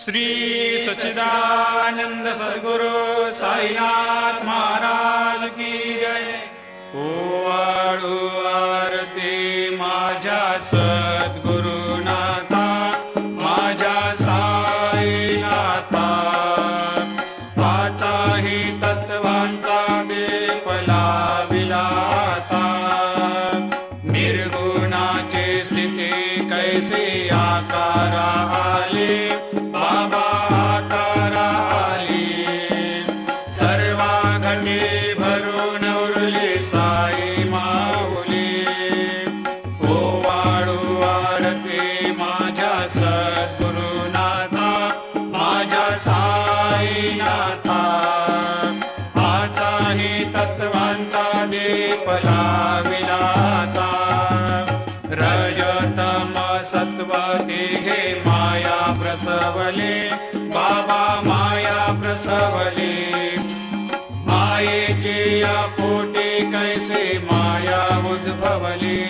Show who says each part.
Speaker 1: श्री सच्चिदानंद सद्गुरु साईनाथ महाराज की जय। ओवाळू आरती माझ्या सद्गुरुनाथा, माझ्या साईनाथा, पाचाही तत्वांचा दीप लाविला आता। निर्गुणाची स्थिती कैसे आकारा आले, बाबा आकारा आली। सर्वा घटे भरून उरली साई माऊली। ओवाळू आरती माझ्या सद्गुरुनाथा, माझ्या साईनाथा, आताही तत्वांचा दीप लाविला आता। रजतम सत्व तिघे माया प्रसवले, बाबा माया प्रसवले। मायेची या पोटी कैसे माया उद्भवली।